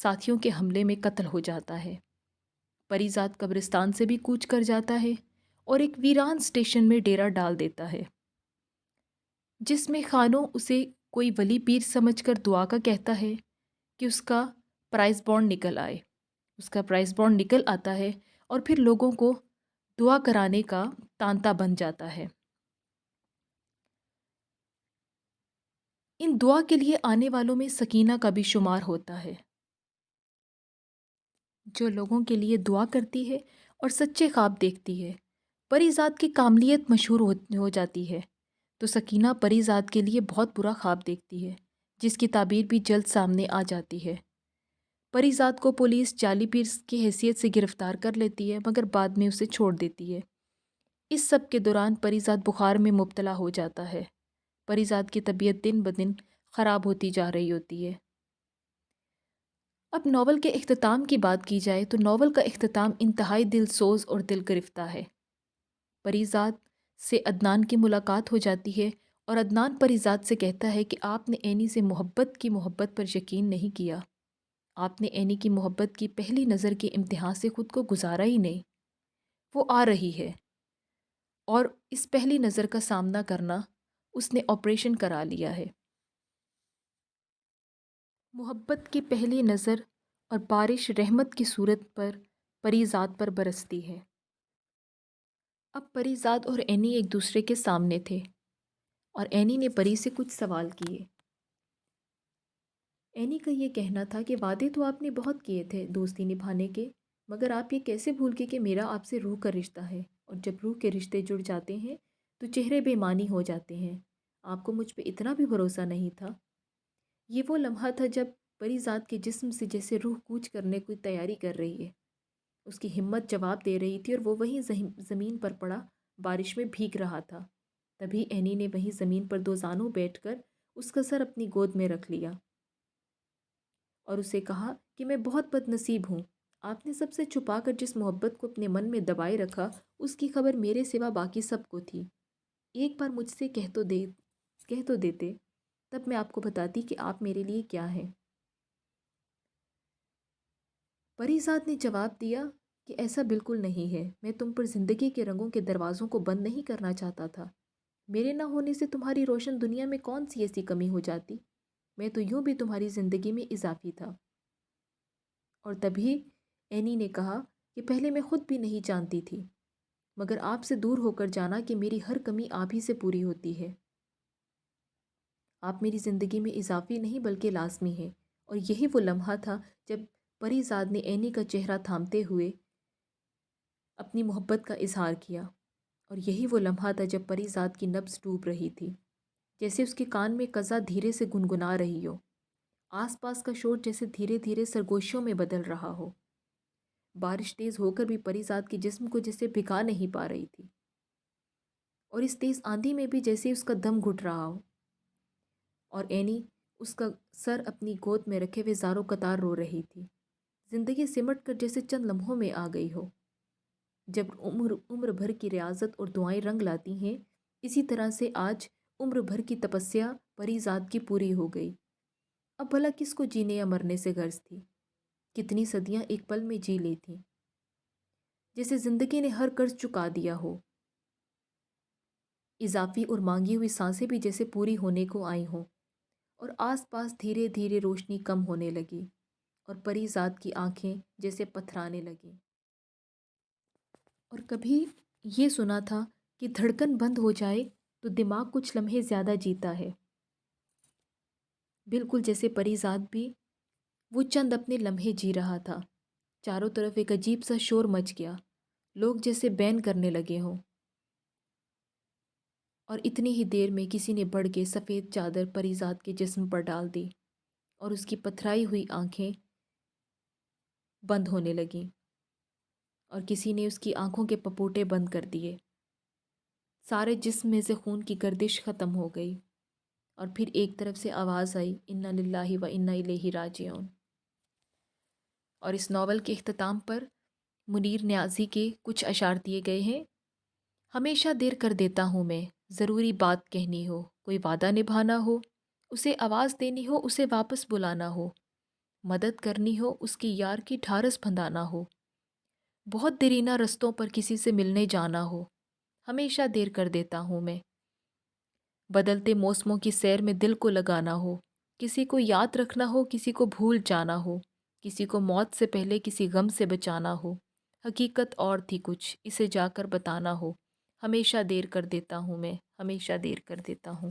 ساتھیوں کے حملے میں قتل ہو جاتا ہے۔ پریزاد قبرستان سے بھی کوچ کر جاتا ہے اور ایک ویران اسٹیشن میں ڈیرا ڈال دیتا ہے، جس میں خانوں اسے کوئی ولی پیر سمجھ کر دعا کا کہتا ہے کہ اس کا پرائز بانڈ نکل آئے۔ اس کا پرائز بانڈ نکل آتا ہے اور پھر لوگوں کو دعا کرانے کا تانتا بن جاتا ہے۔ ان دعا کے لیے آنے والوں میں سکینہ کا بھی شمار ہوتا ہے، جو لوگوں کے لیے دعا کرتی ہے اور سچے خواب دیکھتی ہے۔ پریزاد کی کاملیت مشہور ہو جاتی ہے تو سکینہ پریزاد کے لیے بہت برا خواب دیکھتی ہے، جس کی تعبیر بھی جلد سامنے آ جاتی ہے۔ پریزاد کو پولیس جعلی پیر کی حیثیت سے گرفتار کر لیتی ہے، مگر بعد میں اسے چھوڑ دیتی ہے۔ اس سب کے دوران پریزاد بخار میں مبتلا ہو جاتا ہے۔ پریزاد کی طبیعت دن بدن خراب ہوتی جا رہی ہوتی ہے۔ اب ناول کے اختتام کی بات کی جائے تو ناول کا اختتام انتہائی دل سوز اور دل گرفتہ ہے۔ پریزاد سے عدنان کی ملاقات ہو جاتی ہے اور عدنان پریزاد سے کہتا ہے کہ آپ نے اینی سے محبت پر یقین نہیں کیا۔ آپ نے اینی کی محبت کی پہلی نظر کے امتحان سے خود کو گزارا ہی نہیں۔ وہ آ رہی ہے اور اس پہلی نظر کا سامنا کرنا اس نے آپریشن کرا لیا ہے۔ محبت کی پہلی نظر اور بارش رحمت کی صورت پر پریزاد پر برستی ہے۔ اب پریزاد اور اینی ایک دوسرے کے سامنے تھے اور اینی نے پری سے کچھ سوال کیے۔ اینی کا یہ کہنا تھا کہ وعدے تو آپ نے بہت کیے تھے دوستی نبھانے کے، مگر آپ یہ کیسے بھول گئے کہ میرا آپ سے روح کا رشتہ ہے، اور جب روح کے رشتے جڑ جاتے ہیں تو چہرے بے معنی ہو جاتے ہیں۔ آپ کو مجھ پہ اتنا بھی بھروسہ نہیں تھا۔ یہ وہ لمحہ تھا جب پریزاد کے جسم سے جیسے روح کوچ کرنے کی تیاری کر رہی ہے۔ اس کی ہمت جواب دے رہی تھی اور وہ وہیں زمین پر پڑا بارش میں بھیگ رہا تھا۔ تبھی اینی نے وہیں زمین پر دو زانوں بیٹھ کر اس کا سر اپنی گود میں رکھ لیا اور اسے کہا کہ میں بہت بد نصیب ہوں۔ آپ نے سب سے چھپا کر جس محبت کو اپنے من میں دبائے رکھا، اس کی خبر میرے سوا باقی سب کو تھی۔ ایک بار مجھ سے کہہ تو دیتے، تب میں آپ کو بتاتی کہ آپ میرے لیے کیا ہیں۔ پریزاد نے جواب دیا کہ ایسا بالکل نہیں ہے، میں تم پر زندگی کے رنگوں کے دروازوں کو بند نہیں کرنا چاہتا تھا۔ میرے نہ ہونے سے تمہاری روشن دنیا میں کون سی ایسی کمی ہو جاتی؟ میں تو یوں بھی تمہاری زندگی میں اضافی تھا۔ اور تبھی اینی نے کہا کہ پہلے میں خود بھی نہیں جانتی تھی، مگر آپ سے دور ہو کر جانا کہ میری ہر کمی آپ ہی سے پوری ہوتی ہے۔ آپ میری زندگی میں اضافی نہیں بلکہ لازمی ہیں۔ اور یہی وہ لمحہ تھا جب پریزاد نے اینی کا چہرہ تھامتے ہوئے اپنی محبت کا اظہار کیا، اور یہی وہ لمحہ تھا جب پریزاد کی نبض ڈوب رہی تھی، جیسے اس کے کان میں قزا دھیرے سے گنگنا رہی ہو، آس پاس کا شور جیسے دھیرے دھیرے سرگوشیوں میں بدل رہا ہو۔ بارش تیز ہو کر بھی پریزاد کے جسم کو جیسے بھگا نہیں پا رہی تھی، اور اس تیز آندھی میں بھی جیسے اس کا دم گھٹ رہا ہو، اور اینی اس کا سر اپنی گود میں رکھے ہوئے زاروں قطار رو رہی تھی۔ زندگی سمٹ کر جیسے چند لمحوں میں آ گئی ہو۔ جب عمر بھر کی ریاضت اور دعائیں رنگ لاتی ہیں، اسی طرح سے آج عمر بھر کی تپسیا پریزاد کی پوری ہو گئی۔ اب بھلا کس کو جینے یا مرنے سے غرض تھی؟ کتنی صدیاں ایک پل میں جی لی تھیں، جیسے زندگی نے ہر قرض چکا دیا ہو۔ اضافی اور مانگی ہوئی سانسیں بھی جیسے پوری ہونے کو آئی ہوں، اور آس پاس دھیرے دھیرے روشنی کم ہونے لگی اور پریزاد کی آنکھیں جیسے پتھرانے لگیں۔ اور کبھی یہ سنا تھا کہ دھڑکن بند ہو جائے تو دماغ کچھ لمحے زیادہ جیتا ہے، بالکل جیسے پریزاد بھی وہ چند اپنے لمحے جی رہا تھا۔ چاروں طرف ایک عجیب سا شور مچ گیا، لوگ جیسے بین کرنے لگے ہوں، اور اتنی ہی دیر میں کسی نے بڑھ کے سفید چادر پریزاد کے جسم پر ڈال دی اور اس کی پتھرائی ہوئی آنکھیں بند ہونے لگیں، اور کسی نے اس کی آنکھوں کے پپوٹے بند کر دیے۔ سارے جسم میں سے خون کی گردش ختم ہو گئی، اور پھر ایک طرف سے آواز آئی، انا للہ و انا الیہ راجعون۔ اور اس ناول کے اختتام پر منیر نیازی کے کچھ اشعار دیے گئے ہیں۔ ہمیشہ دیر کر دیتا ہوں میں، ضروری بات کہنی ہو، کوئی وعدہ نبھانا ہو، اسے آواز دینی ہو، اسے واپس بلانا ہو، مدد کرنی ہو اس کی یار کی ڈھارس بندھانا ہو، بہت دیرینہ رستوں پر کسی سے ملنے جانا ہو، ہمیشہ دیر کر دیتا ہوں میں۔ بدلتے موسموں کی سیر میں دل کو لگانا ہو، کسی کو یاد رکھنا ہو، کسی کو بھول جانا ہو، کسی کو موت سے پہلے کسی غم سے بچانا ہو، حقیقت اور تھی کچھ اسے جا کر بتانا ہو، ہمیشہ دیر کر دیتا ہوں میں، ہمیشہ دیر کر دیتا ہوں۔